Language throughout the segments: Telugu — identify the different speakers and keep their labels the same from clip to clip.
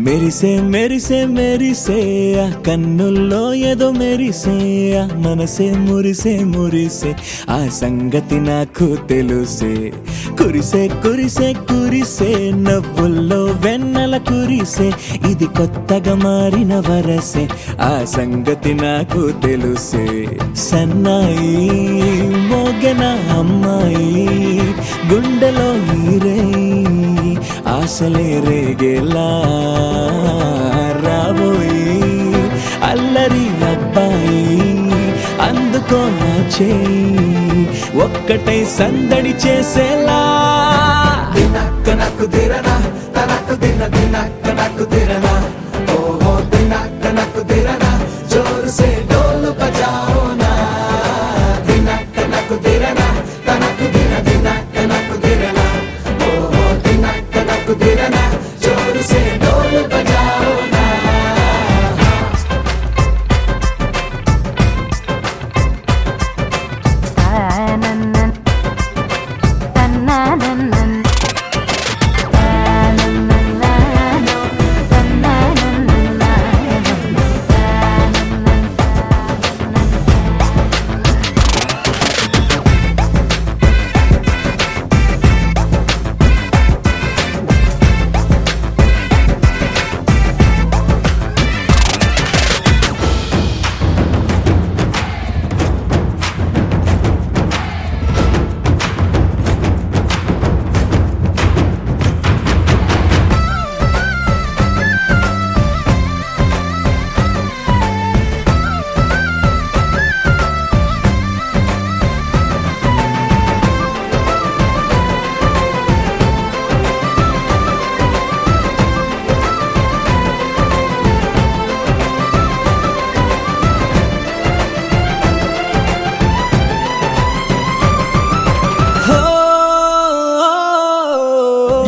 Speaker 1: మెరిసే మెరిసే మెరిసే ఆ కన్నుల్లో ఏదో మెరిసే ఆ మనసే మురిసే మురిసే ఆ సంగతి నాకు తెలుసే. కురిసే కురిసే కురిసే నవ్వుల్లో వెన్నెల కురిసే ఇది కొత్తగా మారిన వరసే ఆ సంగతి నాకు తెలుసే. సన్నాయి మోగన అమ్మాయి గుండెలో ఈరే ఆశలే రేగేలా రాబోయి అల్లరి అబ్బాయి అందుకో నా చేయి ఒక్కటై సందడి చేసేలా. దినక్క నాకు దిరనా తనకు దిన దినక్క నాకు దిరనా ఓహో దినక్క నాకు దిరనా జోరు సే డోలు బజాओ నా. దినక్క నాకు దిరనా తనకు దిన దినక్క నాకు దిరనా ఓహో దినక్క నాకు దిరనా జోరు సే డోలు బజాओ నా.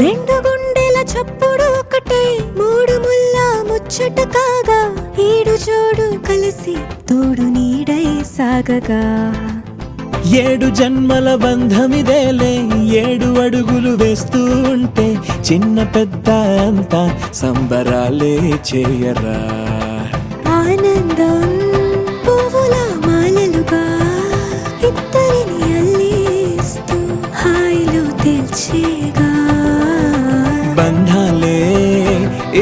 Speaker 2: రెండు గుండెల చప్పుడు ఒకటై మూడు ముల్ల ముచ్చట కాగా ఈడు జోడు కలిసి తోడు నీడై సాగగా.
Speaker 1: ఏడు జన్మల బంధమిదేలే ఏడు అడుగులు వేస్తూ ఉంటే చిన్న పెద్ద అంతా సంబరాలే చేయరా.
Speaker 2: ఆనందం పువ్వుల మాలలుగా ఇద్దరిని అల్లేస్తూ హాయిలో తెల్చేగా.
Speaker 1: బంధాలే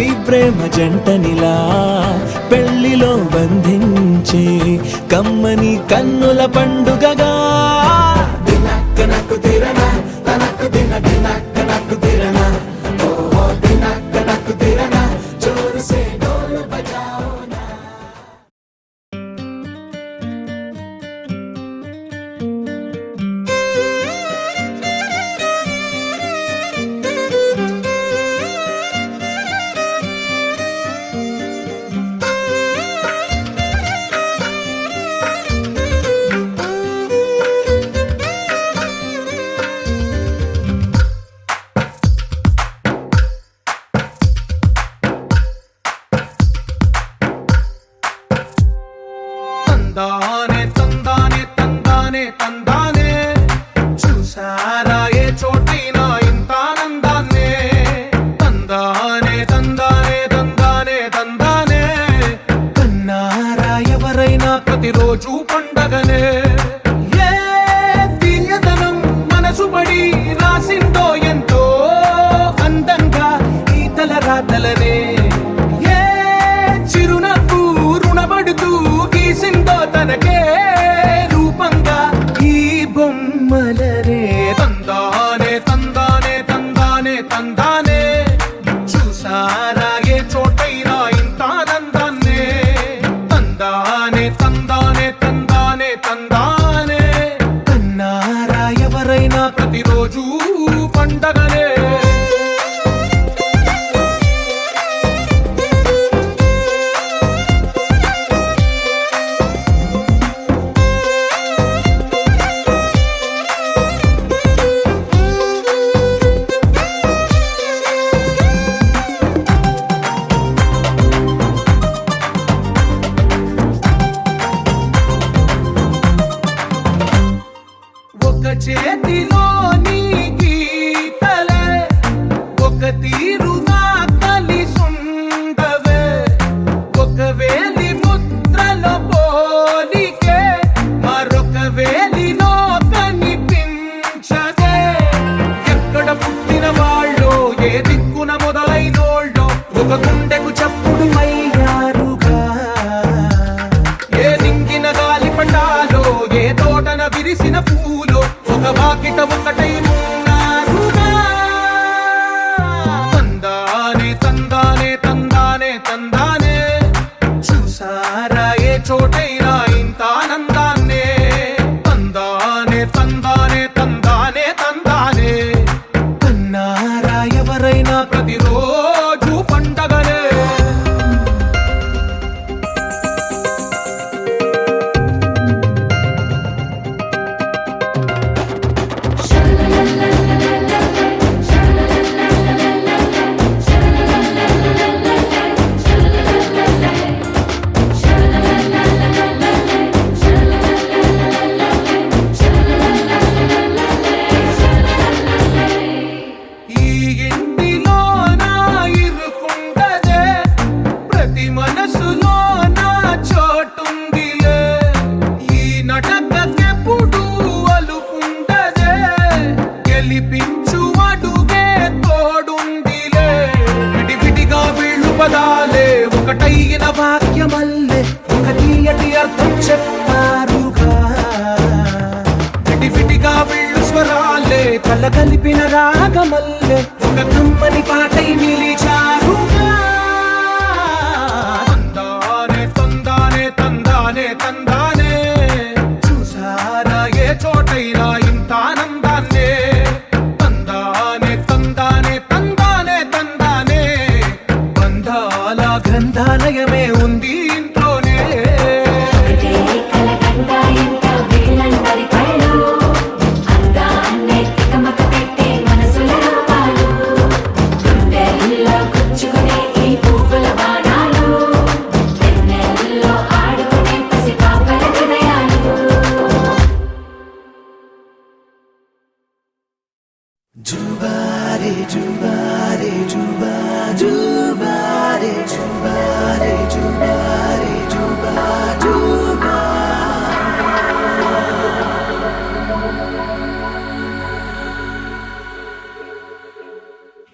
Speaker 1: ఈ ప్రేమ జంటనిలా పెళ్లిలో బంధించి కమ్మని కన్నుల పండుగగా. దినక్క నాకు దిరనా తనకు దిన దినక్క నాకు దిరనా ఓహో దినక్క నాకు దిరనా జోరు సే డోలు బజాओ నా.
Speaker 3: తందానే తందానే తందానే తందానే చూసారా ఏ చోటైనా ఇంత ఆనందాన్నే. తందానే తందానే తందానే తందానే కన్నారా ఎవరైనా ప్రతిరోజు పండగనే. ఏ తీయదనం మనసు పడి రాసిందో ఎంతో అందంగా ఈ తల రాతలనే. ఏ చిరునవ్వు రుణపడుతూ గీసిందో తనకే రూపంగా ఈ బొమ్మలనే. తందానే తందానే తందానే తందానే చూసారా ఏ చోటైనా ఇంత ఆనందాన్నే. తందానే తందానే తందానే తందానే కన్నారా ఎవరైనా ప్రతిరోజు పండగనే. ఒక చేతిలో నీ గీతలే ఒకటైన వాక్యమల్లే ఒక తీయటి అర్థం చెప్పారుగా విడివిడిగా వెళ్ళు స్వరాలే కల కలిపిన రాగమల్లే ఒక కమ్మని పాటై నిలిచారుగా తందానే తందానే తందానే తందానే చూసారా ఏ చోటైనా ఇంత ఆనందాన్నే తందానే తందానే తందానే తందానే బంధాల గ్రంథాలయమే ఉంది ఇంట్లోనే
Speaker 1: జుబారే జుబారే జుబా జుబారే జుబారే జుబారే జుబా జుబా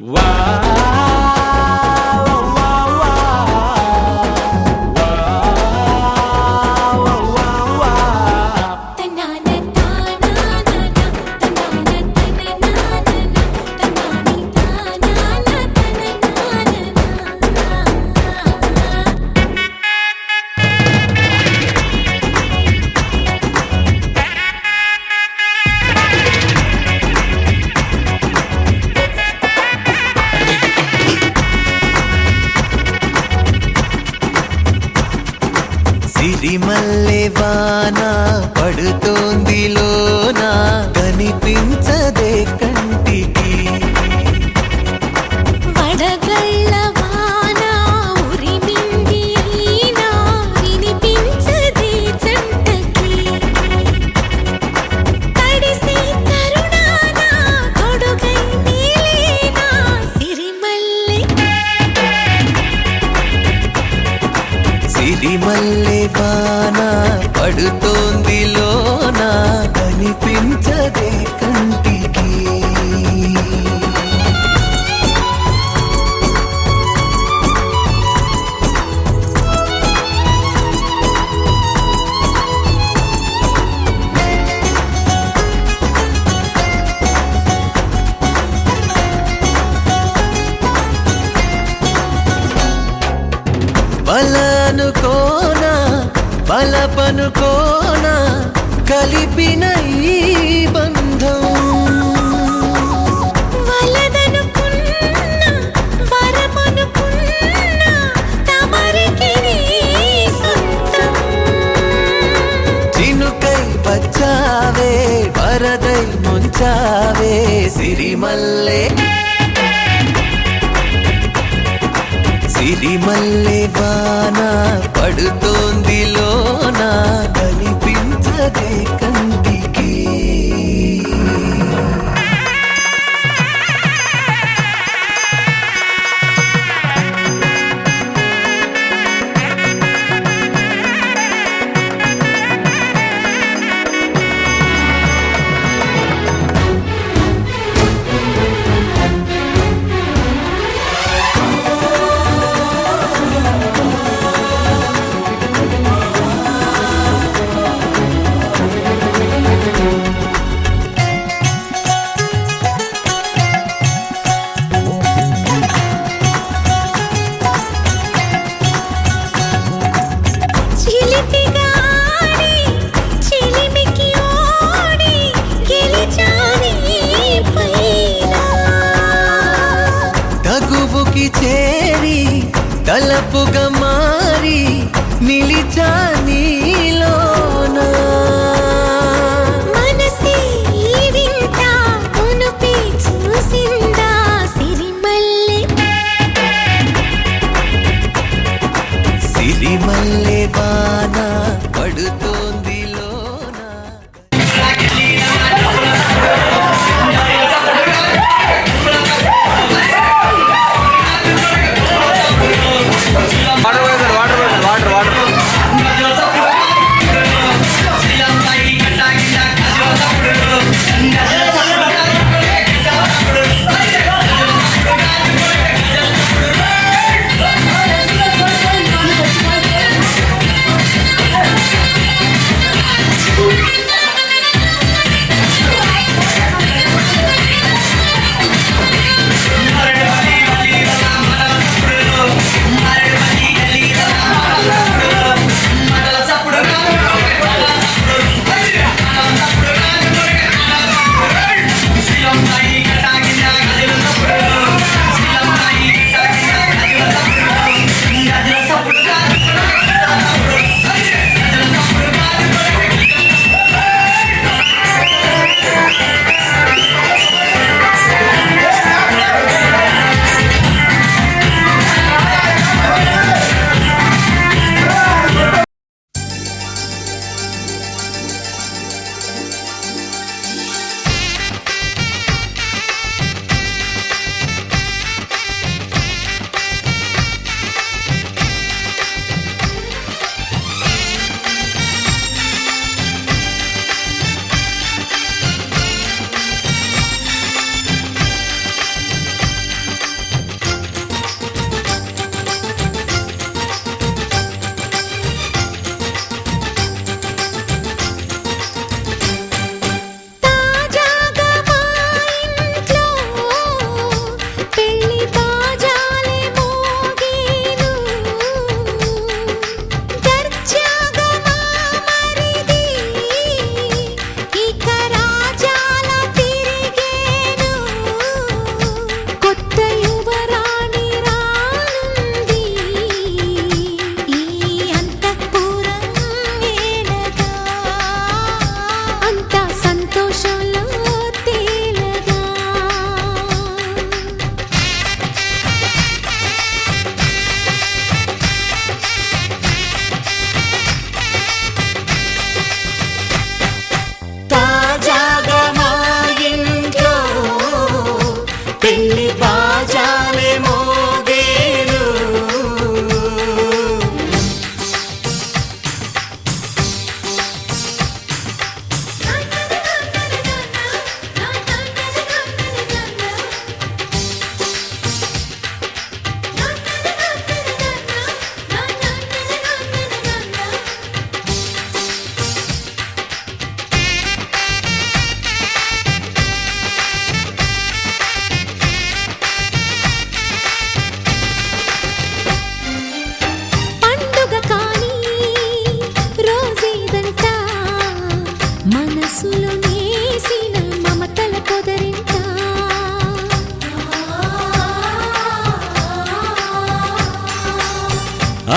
Speaker 1: వా సిరిమల్లె వాన పడుతోంది లోన కనిపించదే కంటికి
Speaker 2: వడగళ్ళ వాన ఉరిమింది అయినా వినిపించదే జంటకి తడిసి తరుణాన కొడుకై నీలేనా సిరిమల్లె
Speaker 1: సిరిమల్లె వాన పడుతోంది లోన కనిపించదే కంటికి బలనుకోనా బలపనుకోనా కలిపిన ఈ బంధం
Speaker 2: వలదనుకున్నా వరమనుకున్నా తమరికి నీ సొంతం
Speaker 1: చినుకై వచ్చావే వరదై ముంచావే సిరిమల్లె సిరిమల్లె వాన పడుతోంది లోన కనిపించదే కంటికి
Speaker 2: చిలిపిగా ఆడి చిలిమికి ఓడి గెలిచాని పైన
Speaker 1: తగువుకి చేరి తలపుగా మారి నిలిచా నీలోన
Speaker 2: మనసే వింత ఉనుపి చూసిందా సిరిమల్లె
Speaker 1: సిరిమల్లె వాన పడుతోంది లోన
Speaker 4: వాటర్ వాటర్ వాటర్ వాటర్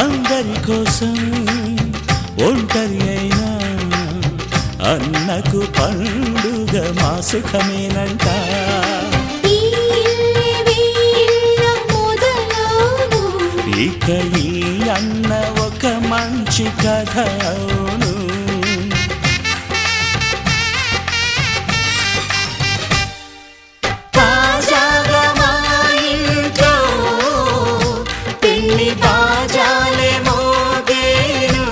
Speaker 4: అందరి కోసం ఒంటరి అయినా అన్నకు పండుగ మా సుఖమేనంట. ఇక ఈ అన్న ఒక మంచి కథ అవును. తాజాగా మా ఇంట్లో పెళ్లి బాజాలే మోగేను.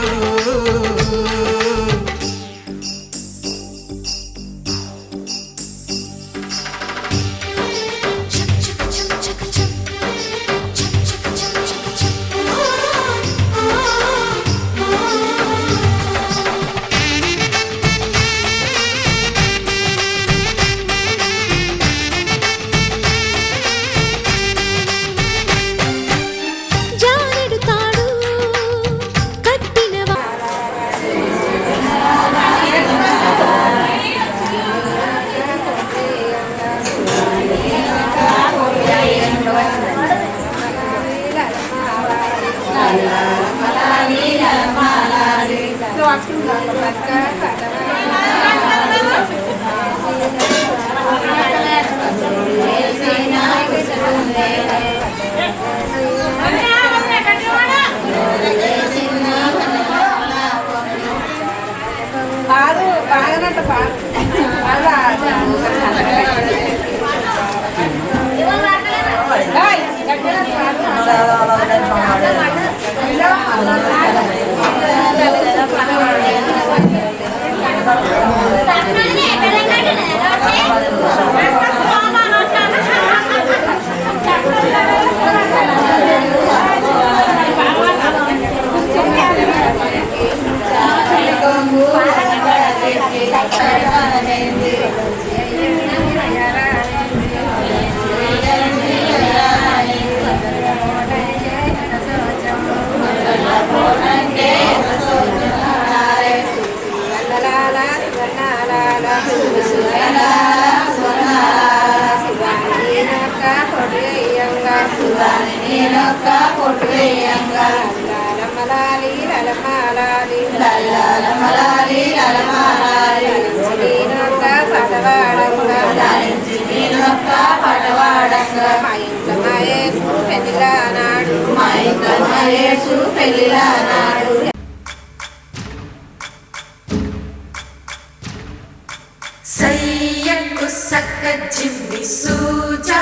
Speaker 5: సయ్యకు సక్క జిమ్మి సూజా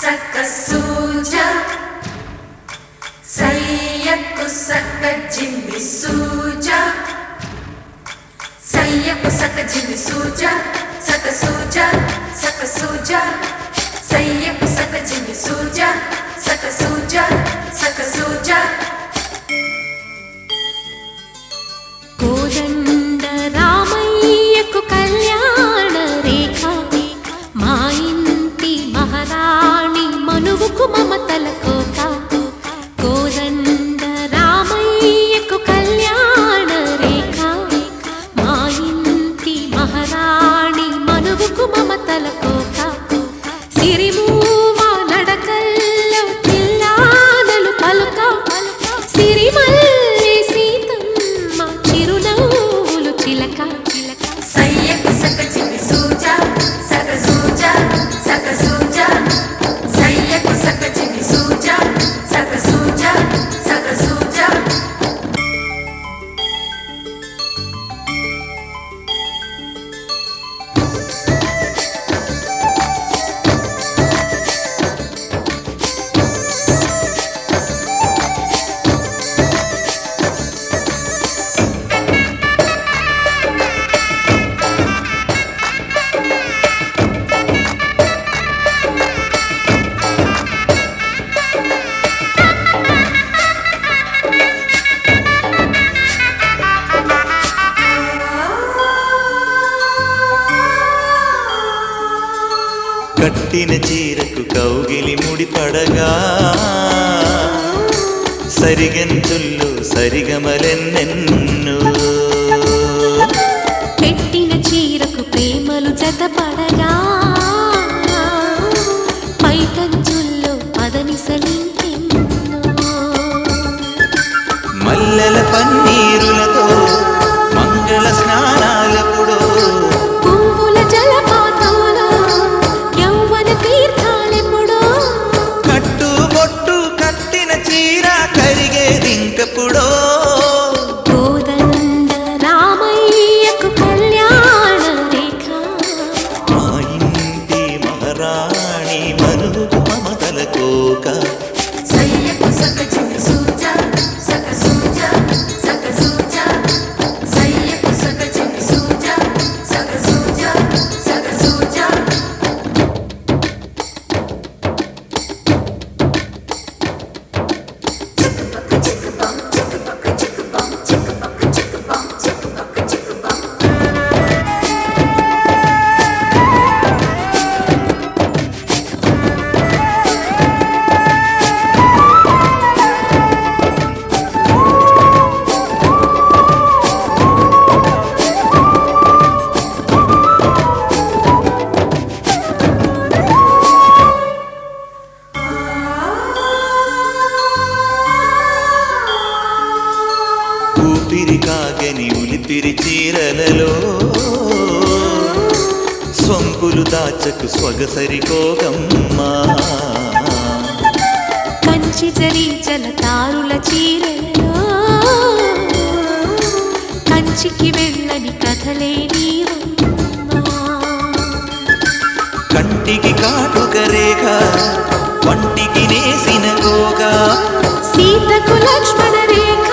Speaker 5: సక్క సూజా సయ్యకు సక్క జిమ్మి సూజా సయ్యకు సక్క జిమ్మి సూజా సక్క సూజా సక్క సూజా సయ్యకు సక్క జిమ్మి సూజా సక్క సూజా సక్క సూజా.
Speaker 2: కోదండ రామయ్యకు కళ్యాణ రేఖ మా ఇంటి మహారాణి మనువుకు మమతల కోక. కోదండ రామయ్యకు కళ్యాణ రేఖ మా ఇంటి మహారాణి మనువుకు మమతల కోక. సిరిమూవా నడకల్లో చిల్లానలు పలుక సిరిమల్లె సీతమ్మ చిరునవ్వులు చిలక.
Speaker 5: సయ్యకు సక్క జిమ్మి సూజా సక్క సూజా సక్క సూజా సయ్యకు సక్క జిమ్మి సూజా సక్క సూజా సక్క సూజా.
Speaker 4: కట్టిన చీరకు కౌగిలి ముడిపడగా సరిగంతుల్లో సరిగమలెన్నెన్నో.
Speaker 2: పెట్టిన చీరకు ప్రేమలు జతపడగా పైకంచుల్లో పదనిసలింకెన్నో.
Speaker 4: పరాణి మనువు మమతల కోక
Speaker 5: సయ్యకు సక జిమి సూజా సక సూజా సక సూజా సయ్యకు సక జిమి సూజా సక సూజా సక సూజా చిక్కుపక్క చిక్కుబం చిక్కుపక్క చిక్కుబం చిక్కుపక్క చిక్కుబం చిక్కుపక్క చిక్కుబం
Speaker 4: ఊపిరి కాగని ఉలిపిరి చీరలలో సొంపులు దాచకు స్వగసరి కోగమ్మా
Speaker 2: కంచి జరి జలతారుల చీరలో కంచికి వెళ్ళని కథలే నీవమ్మా.
Speaker 4: కంటికి కాటుక రేఖ వంటికి నేసిన కోక
Speaker 2: సీతకు లక్ష్మణ రేఖ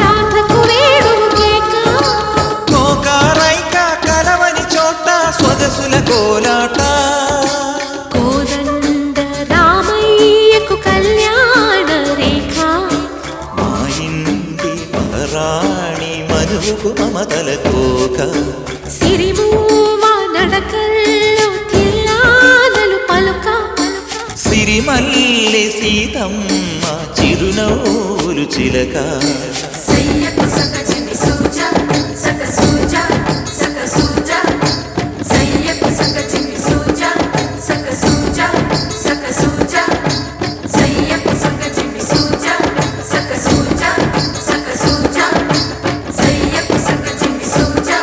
Speaker 2: రాధకు వేణువు కేక
Speaker 4: కోకారైక కలవని చోట స్వదసుల కోలాట
Speaker 2: కోదండ రామయ్యకు కళ్యాణ రేఖ
Speaker 4: మా ఇంటి పరాణి మనువుకు మమతల కోక
Speaker 2: సిరిమూవ నడకల్లో తిల్లానలు పలుక
Speaker 4: సిరిమల్లె సీతమ్మ చిరునవ్వులు చిలక
Speaker 5: సయ్యకు సక జిమి సూజా సక సూజా సక సూజా సయ్యకు సక జిమి సూజా సక సూజా సక సూజా సయ్యకు సక జిమి సూజా సక సూజా సక సూజా సయ్యకు సక జిమి సూజా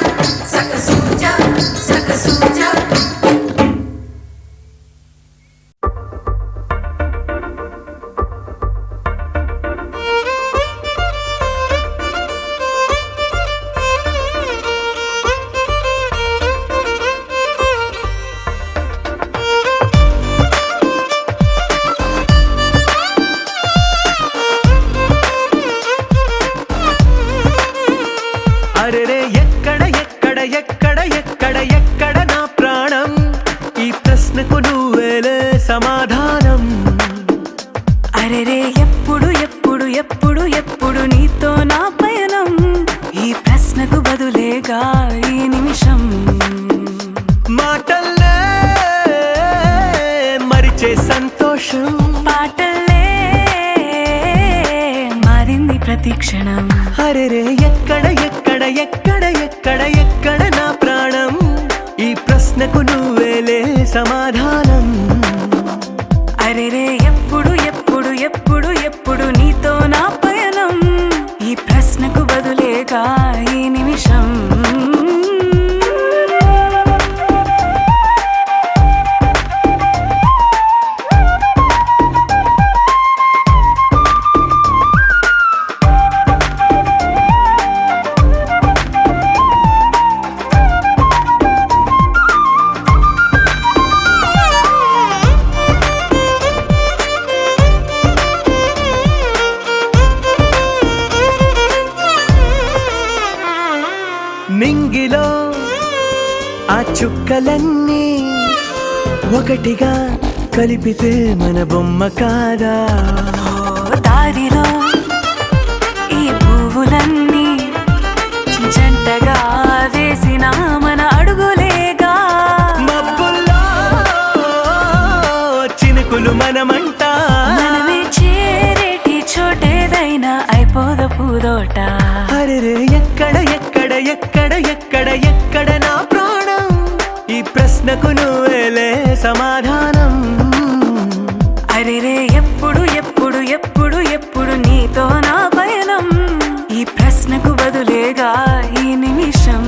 Speaker 5: సక సూజా సక సూజా
Speaker 1: అరెరే ఎక్కడ ఎక్కడ ఎక్కడ ఎక్కడ ఎక్కడ నా ప్రాణం ఈ ప్రశ్నకు నువ్వేలే సమాధానం
Speaker 6: అరెరే ఎప్పుడు ఎప్పుడు ఎప్పుడు ఎప్పుడు నీతో నా పయనం ఈ ప్రశ్నకు బదులేగా ఈ నిమిషం
Speaker 1: మాటల్లే మరిచే సంతోషం
Speaker 6: పాటలే మారింది ప్రతి క్షణం
Speaker 1: అరెరే ఎక్కడ ఎక్కడ ఎక్కడ ఎక్కడ ఎక్కడ నా ప్రాణం ఈ ప్రశ్నకు నువ్వేలే సమాధానం
Speaker 6: అరెరే ఎప్పుడు ఎప్పుడు ఎప్పుడు ఎప్పుడు నీతో నా పయనం ఈ ప్రశ్నకు బదులేగా ఈ నిమిషం
Speaker 1: నింగిలో ఆ చుక్కలన్నీ ఒకటిగా కలిపితే మన బొమ్మ కాదా
Speaker 6: దారిలో ఈ పువ్వులన్నీ జంటగా వేసిన మన అడుగులేగా
Speaker 1: మబ్బుల్లో చినుకులు మనమంట
Speaker 6: మనమే చేరేటి చోటేదైనా అయిపోద పూదోట
Speaker 1: అరెరే ఎక్కడ ఎక్కడ ఎక్కడ ఎక్కడ ఎక్కడ నా ప్రాణం ఈ ప్రశ్నకు నువ్వేలే సమాధానం
Speaker 6: అరెరే ఎప్పుడు ఎప్పుడు ఎప్పుడు ఎప్పుడు నీతో నా పయనం ఈ ప్రశ్నకు బదులేగా ఈ నిమిషం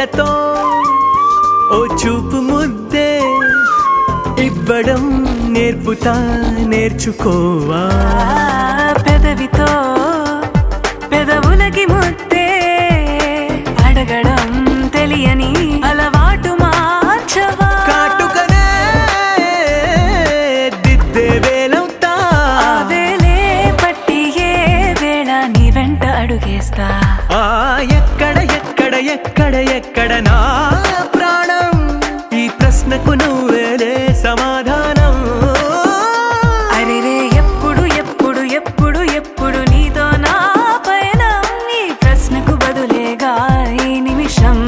Speaker 1: కళ్ళతో ఓ చూపు ముద్దే ఇవ్వడం నేర్పుతా నేర్చుకోవా.
Speaker 6: పెదవితో పెదవులకి ముద్దే అడగడం తెలియని అలవాటు మార్చవా.
Speaker 1: కాటుకనే దిద్దే వేలవుతా.
Speaker 6: ఆ వేలే పట్టి ఏ వేళ నీ వెంట అడుగేస్తా.
Speaker 1: ఎక్కడ ఎక్కడ ఎక్కడ ఎక్కడ నా ప్రాణం, ఈ ప్రశ్నకు నువ్వేలే సమాధానం.
Speaker 6: అరెరే ఎప్పుడు ఎప్పుడు ఎప్పుడు ఎప్పుడు నీతో నా పైన, ఈ ప్రశ్నకు బదులేగా ఈ నిమిషం.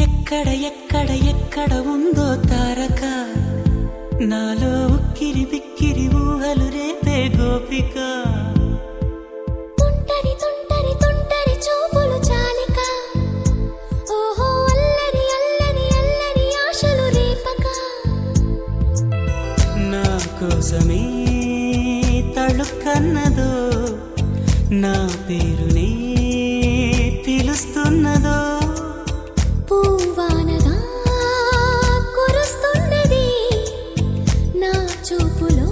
Speaker 7: ఎక్కడ ఎక్కడ ఎక్కడ ఉందో తారక, నాలో ఉక్కిరి బిక్కిరి ఊహలు రేపే గోపిక.
Speaker 2: తుంటరి తుంటరి తుంటరి చూపులు చాలిక, ఓహో అల్లరి అల్లరి అల్లరి ఆశలు రేపక.
Speaker 7: నా కోసమే తళుక్కన్నదో, నా పేరునే పిలుస్తున్నదో.
Speaker 2: పూవానగా కురుస్తున్నది, నా చూపులో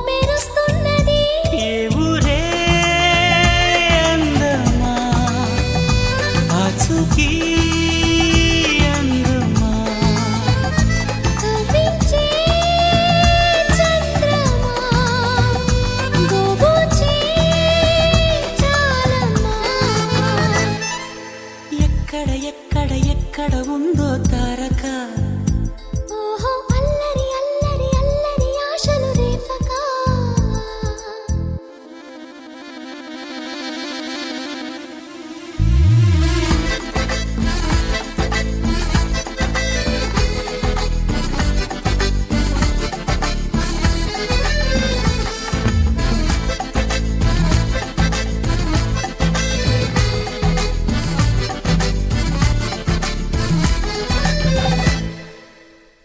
Speaker 2: మెరుస్తున్నది.
Speaker 7: ఏ ఊరే అందమా, ఆచూకీ అందమా.
Speaker 2: కవ్వించే చంద్రమా, గోబూచే చాలమ్మా.
Speaker 7: ఎక్కడ ఎక్కడ ఎక్కడ ఉందో తారక,
Speaker 2: ఓహో అల్లరి అల్లరి అల్లరి ఆశలు రేపక.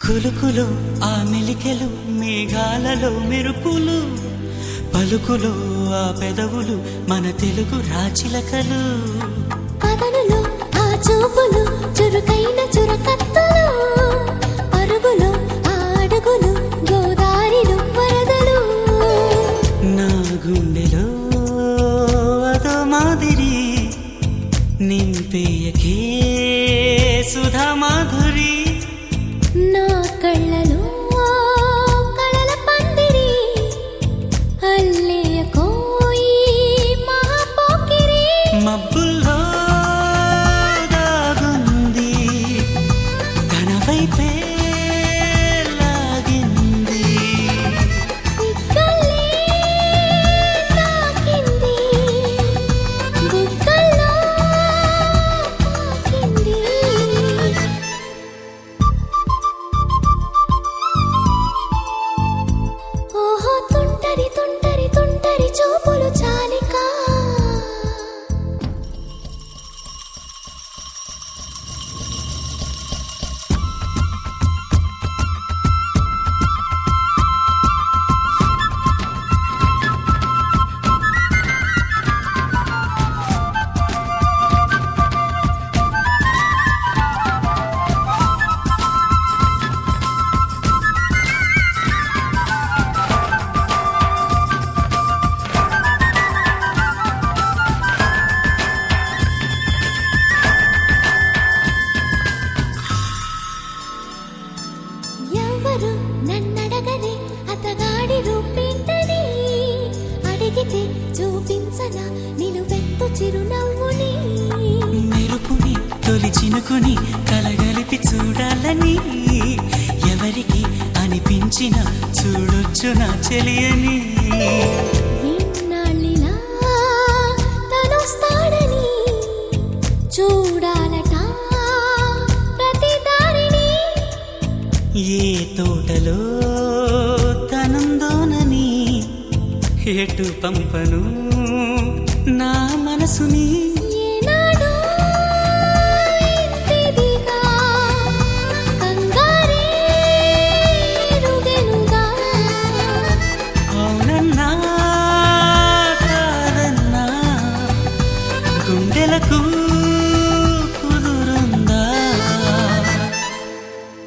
Speaker 7: కులుకులు ఆ మెలికెలు, మేఘాలలో మెరుపులు, పలుకులు ఆ పెదవులు, మన తెలుగు రాచిలకలు.
Speaker 2: పదనులు ఆ చూపులు, చురుకైన చురకత్తులు, పరుగులు ఆ అడుగులు, గోదారిలు వరదలు.
Speaker 7: నా గుండెలో అదో మాదిరి నింపేయకే సుధా మాధురి.
Speaker 2: నా కళ్ళలో కళల పందిరి, అల్లేయ కోయి మహాపోకిరి.
Speaker 7: మబ్బుల్లో దాగుంది, తన వైపే లాగింది.
Speaker 2: సిగ్గల్లే తాకింది, బుగ్గల్లో తాకింది. చిరునవ్వుని
Speaker 7: మెరుపుని తొలి చినుకుని కలగలిపి చూడాలని ఎవరికి అనిపించిన చూడొచ్చు నా చెలియని
Speaker 2: ఎన్నాళ్ళిలా తనొస్తాడని చూడాలట ప్రతి దారిని
Speaker 7: ఏ తోటలో తనందోనని ఎటు పంపను నా మనసుని
Speaker 2: ఏనాడో ఇంతిదిగా కంగారేరుగెనుగా
Speaker 7: అవునన్నా కాదన్నా గుండెలకు కుదురుందా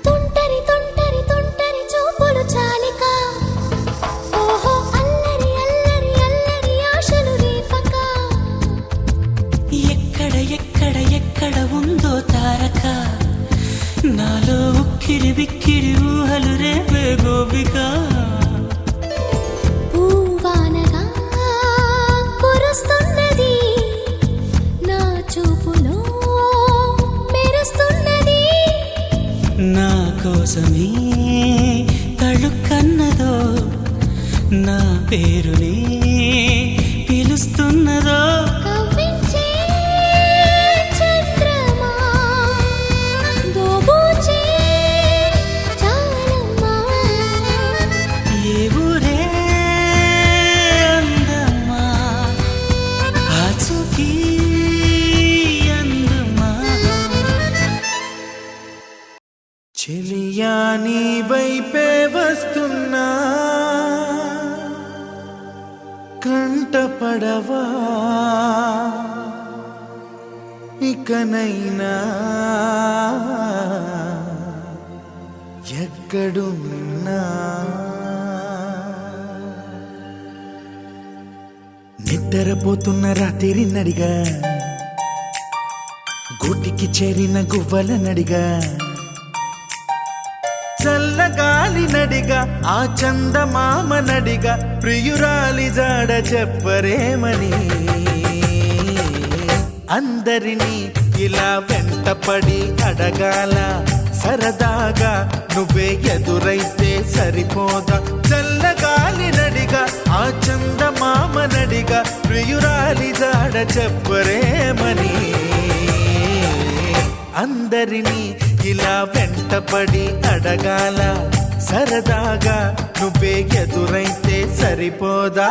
Speaker 2: తుంటరి తుంటరి తుంటరి చూపులు చాలిక ఓహో అల్లరి అల్లరి అల్లరి ఆశలు రేపక
Speaker 7: ఎక్కడ ఎక్కడ ఎక్కడ ఉందో తారక నాలో ఉక్కిరి బిక్కిరి ఊహలు రేపే గోపిక
Speaker 2: పూవానగా కురుస్తున్నది నా చూపులో మెరుస్తున్నది
Speaker 7: నా కోసమే తళుక్కన్నదో నా పేరునే పిలుస్తున్నదో
Speaker 2: కవ్వించే చంద్రమా దోబూచే చాలమ్మా
Speaker 7: ఏ ఊరే అందమ్మా ఆచూకీ అందమ్మా
Speaker 1: చెలియా నీ వైపే వస్తున్నా కంటపడవా ఇకనైనా ఎక్కడున్నా నిద్రపోతున్న రాత్రి నడిగా గూటికి చేరిన గువ్వల నడిగా చల్లగాలి నడిగా ఆ చందమామ నడిగా ప్రియురాలి జాడ చెప్పరేమని అందరినీ ఇలా వెంటపడి అడగాల సరదాగా నువ్వే ఎదురైతే సరిపోదా చల్లగాలి నడిగా ఆ చందమామ నడిగా ప్రియురాలి జాడ చెప్పరేమని అందరినీ ఇలా వెంటపడి అడగాల సరదాగా నువ్వే ఎదురైతే సరిపోదా